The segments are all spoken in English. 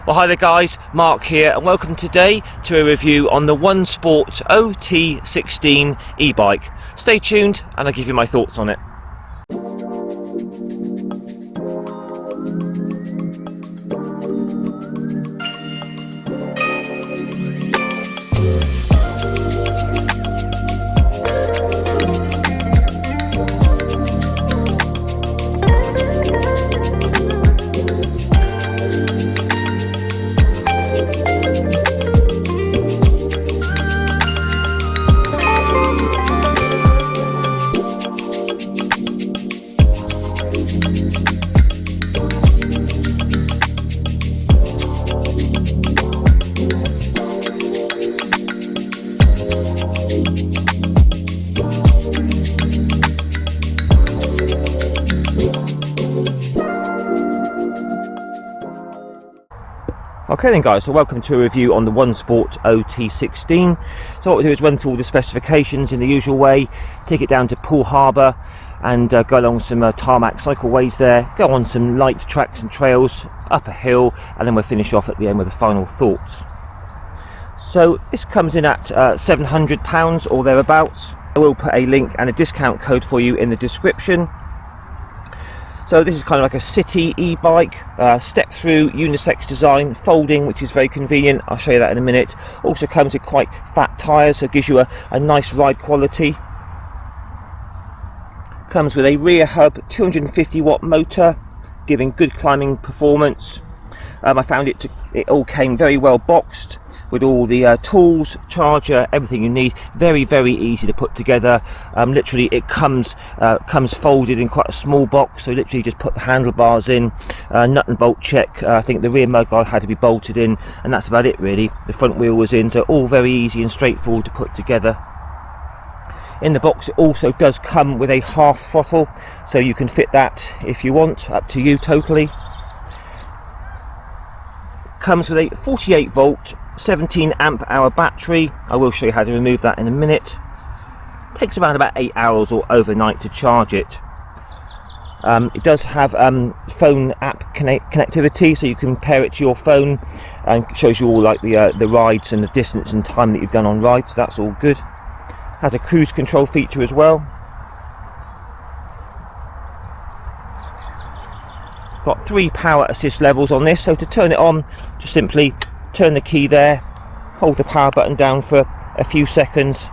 Well, hi there guys, Mark here, and welcome today to a review on the Onesport Ot16 e-bike. Stay tuned and I'll give you my thoughts on it. Okay then guys, so welcome to a review on the Onesport Ot16. So what we'll do is run through all the specifications in the usual way, take it down to Poole Harbour and go along some tarmac cycleways there, go on some light tracks and trails, up a hill, and then we'll finish off at the end with the final thoughts. So this comes in at £700 or thereabouts. I will put a link and a discount code for you in the description. So this is kind of like a city e-bike, step through unisex design, folding, which is very convenient. I'll show you that in a minute. Also comes with quite fat tyres, so it gives you a nice ride quality. Comes with a rear hub 250 watt motor, giving good climbing performance. I found it all came very well boxed with all the tools, charger, everything you need. Very easy to put together. Literally it comes folded in quite a small box, so literally just put the handlebars in, nut and bolt check. I think the rear mudguard had to be bolted in, and that's about it really. The front wheel was in, so all very easy and straightforward to put together. In the box it also does come with a half throttle, so you can fit that if you want, up to you totally. Comes with a 48 volt 17 amp hour battery. I will show you how to remove that in a minute. Takes around about 8 hours or overnight to charge it. It does have phone app connectivity, so you can pair it to your phone, and shows you all like the rides and the distance and time that you've done on rides, so that's all good. Has a cruise control feature as well. Got 3 power assist levels on this, so to turn it on, just simply turn the key there, hold the power button down for a few seconds.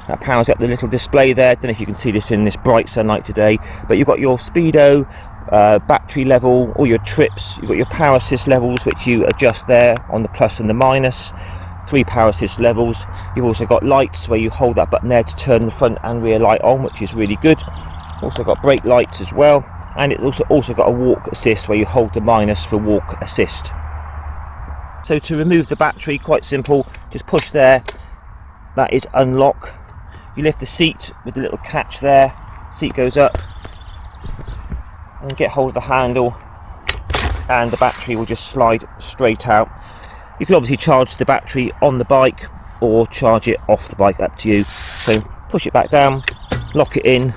That powers up the little display there. Don't know if you can see this in this bright sunlight today, but you've got your speedo, battery level, all your trips. You've got your power assist levels, which you adjust there on the plus and the minus. 3 power assist levels. You've also got lights where you hold that button there to turn the front and rear light on, which is really good. Also got brake lights as well. And it's also got a walk assist where you hold the minus for walk assist. So to remove the battery, quite simple, just push there, that is unlock. You lift the seat with the little catch there, seat goes up, and get hold of the handle, and the battery will just slide straight out. You can obviously charge the battery on the bike or charge it off the bike, up to you. So push it back down, lock it in,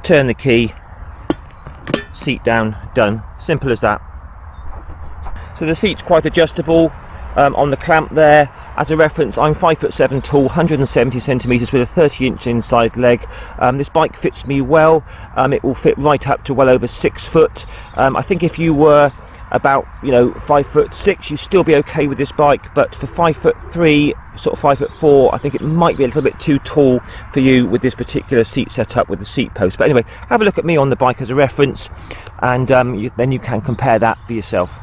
turn the key, seat down, done. Simple as that. So the seat's quite adjustable on the clamp there. As a reference, I'm 5'7" tall, 170 centimeters with a 30-inch inside leg. This bike fits me well. It will fit right up to well over 6 foot. I think if you were about 5'6", you'd still be okay with this bike, but for 5'3", sort of 5'4", I think it might be a little bit too tall for you with this particular seat setup with the seat post. But anyway, have a look at me on the bike as a reference, and then you can compare that for yourself.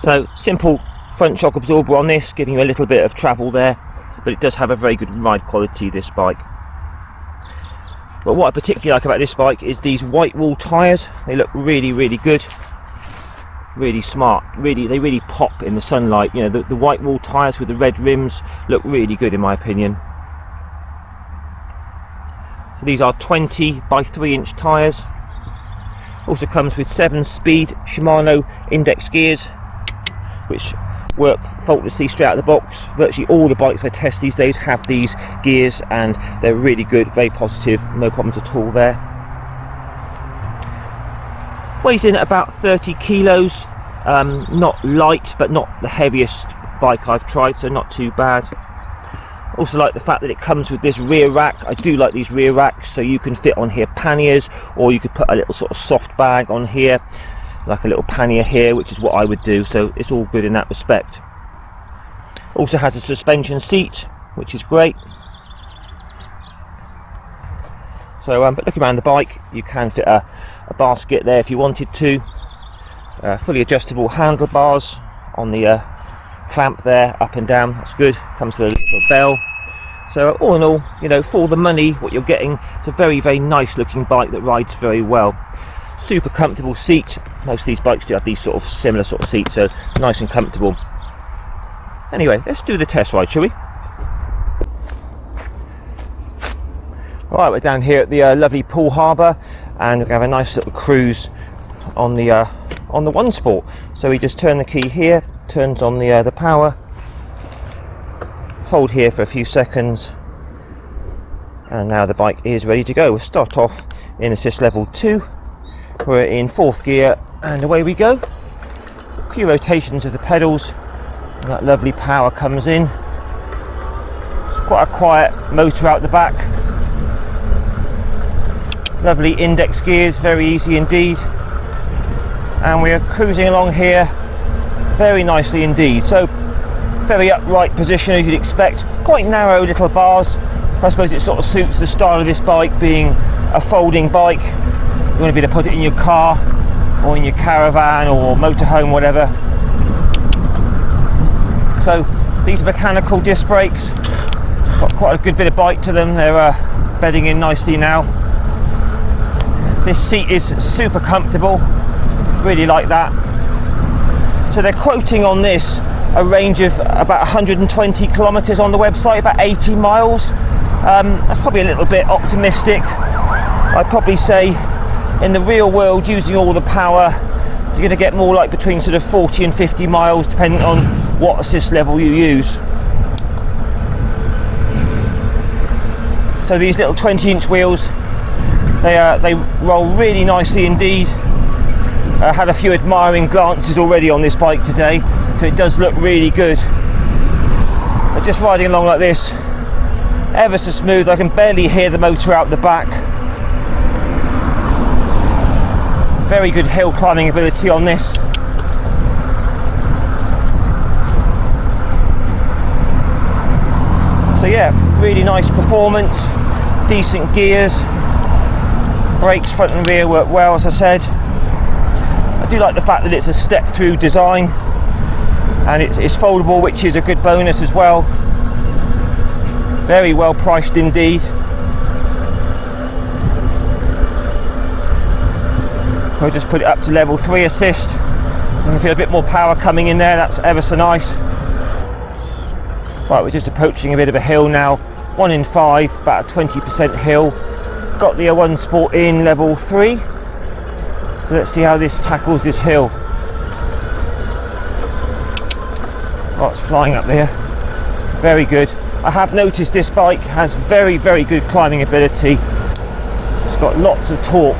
So simple front shock absorber on this, giving you a little bit of travel there, but it does have a very good ride quality, this bike. But what I particularly like about this bike is these white wall tyres. They look really, really good. Really smart. They really pop in the sunlight. You know, the white wall tyres with the red rims look really good in my opinion. So these are 20 by 3-inch tyres. Also comes with 7-speed Shimano index gears, which work faultlessly straight out of the box. Virtually all the bikes I test these days have these gears, and they're really good, very positive, no problems at all there. Weighs in at about 30 kilos, not light but not the heaviest bike I've tried, so not too bad. Also like the fact that it comes with this rear rack. I do like these rear racks, so you can fit on here panniers, or you could put a little sort of soft bag on here, like a little pannier here, which is what I would do, so it's all good in that respect. Also has a suspension seat, which is great. So but looking around the bike, you can fit a basket there if you wanted to. Fully adjustable handlebars on the clamp there, up and down, that's good. Comes with a little bell. So all in all, you know, for the money, what you're getting, it's a very, very nice looking bike that rides very well. Super comfortable seat. Most of these bikes do have these sort of similar sort of seats, so nice and comfortable. Anyway, let's do the test ride, shall we? Right, we're down here at the lovely Poole Harbour, and we're going to have a nice little cruise on the Onesport. So we just turn the key here, turns on the power, hold here for a few seconds, and now the bike is ready to go. We'll start off in assist level 2. We're in 4th gear, and away we go. A few rotations of the pedals, and that lovely power comes in. It's quite a quiet motor out the back. Lovely index gears, very easy indeed. And we are cruising along here very nicely indeed. So very upright position as you'd expect, quite narrow little bars. I suppose it sort of suits the style of this bike, being a folding bike. You want to be able to put it in your car or in your caravan or motorhome, whatever. So these are mechanical disc brakes, got quite a good bit of bite to them. They're bedding in nicely now. This seat is super comfortable, really like that. So they're quoting on this a range of about 120 kilometers on the website, about 80 miles. That's probably a little bit optimistic. I'd probably say in the real world, using all the power, you're going to get more like between sort of 40 and 50 miles depending on what assist level you use. So these little 20-inch wheels, they roll really nicely indeed. I had a few admiring glances already on this bike today, so it does look really good. But just riding along like this, ever so smooth. I can barely hear the motor out the back. Very good hill climbing ability on this. So yeah, really nice performance, decent gears, brakes front and rear work well, as I said. I do like the fact that it's a step through design, and it's foldable, which is a good bonus as well. Very well priced indeed. So I'll just put it up to level 3 assist. You can feel a bit more power coming in there, that's ever so nice. Right, we're just approaching a bit of a hill now. 1 in 5, about a 20% hill. Got the Onesport in level 3. So let's see how this tackles this hill. Oh, it's flying up there. Very good. I have noticed this bike has very, very good climbing ability. It's got lots of torque.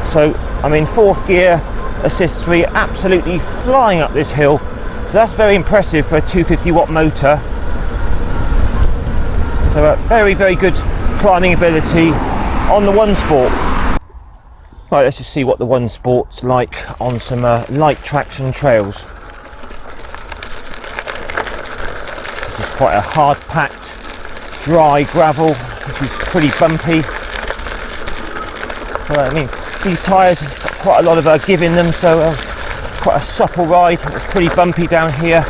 So I'm in 4th gear, assist 3, absolutely flying up this hill. So that's very impressive for a 250 watt motor. So a very, very good climbing ability on the Onesport. Right, let's just see what the Onesport's like on some light traction trails. This is quite a hard packed, dry gravel, which is pretty bumpy. Well, I mean, these tyres have got quite a lot of give in them, so quite a supple ride. It's pretty bumpy down here.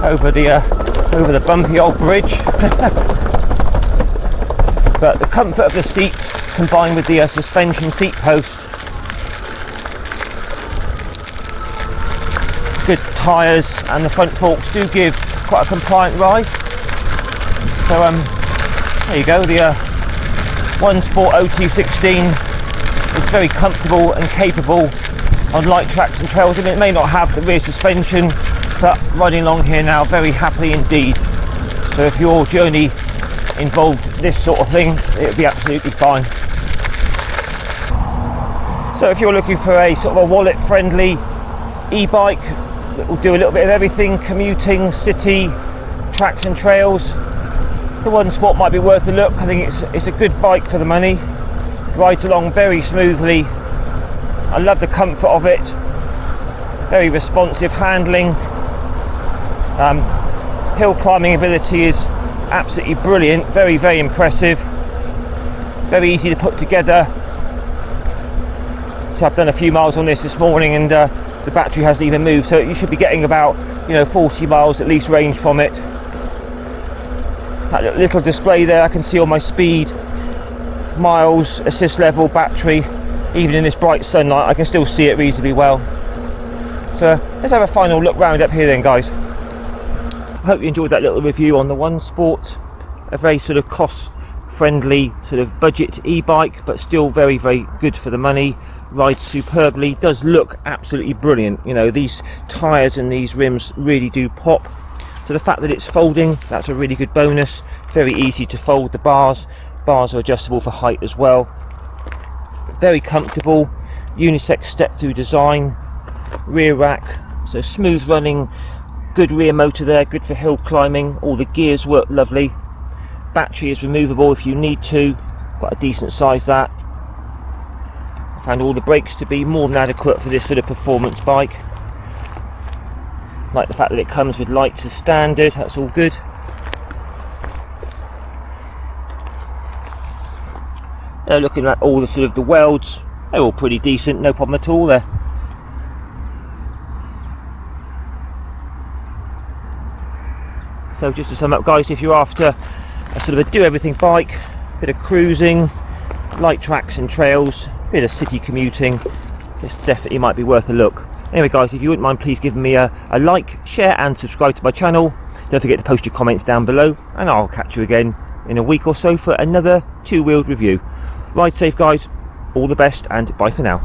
over the bumpy old bridge. But the comfort of the seat combined with the suspension seat post, good tyres, and the front forks do give quite a compliant ride. So there you go, the Onesport Ot16 is very comfortable and capable on light tracks and trails. I mean, it may not have the rear suspension, but riding along here now very happily indeed. So if your journey involved this sort of thing, it would be absolutely fine. So if you're looking for a sort of a wallet friendly e-bike that will do a little bit of everything, commuting, city, tracks and trails, the Onesport might be worth a look. I think it's a good bike for the money. Rides along very smoothly. I love the comfort of it. Very responsive handling. Hill climbing ability is absolutely brilliant. Very, very impressive. Very easy to put together. So I've done a few miles on this morning, and the battery hasn't even moved, so you should be getting about 40 miles at least range from it. That little display there, I can see all my speed, miles, assist level, battery. Even in this bright sunlight I can still see it reasonably well. So let's have a final look round up here then, guys. I hope you enjoyed that little review on the Onesport. A very sort of cost friendly sort of budget e-bike, but still very, very good for the money. Rides superbly, does look absolutely brilliant. These tyres and these rims really do pop. So the fact that it's folding, that's a really good bonus. Very easy to fold the bars. Bars are adjustable for height as well. Very comfortable, unisex step through design, rear rack, so smooth running, good rear motor there, good for hill climbing. All the gears work lovely. Battery is removable if you need to, quite a decent size that. I found all the brakes to be more than adequate for this sort of performance bike. Like the fact that it comes with lights as standard, that's all good. Looking at all the sort of the welds, they're all pretty decent, no problem at all there. So just to sum up, guys, if you're after a sort of a do everything bike, bit of cruising, light tracks and trails, bit of city commuting, this definitely might be worth a look. Anyway, guys, if you wouldn't mind please giving me a like, share and subscribe to my channel. Don't forget to post your comments down below, and I'll catch you again in a week or so for another two-wheeled review. Ride safe, guys, all the best, and bye for now.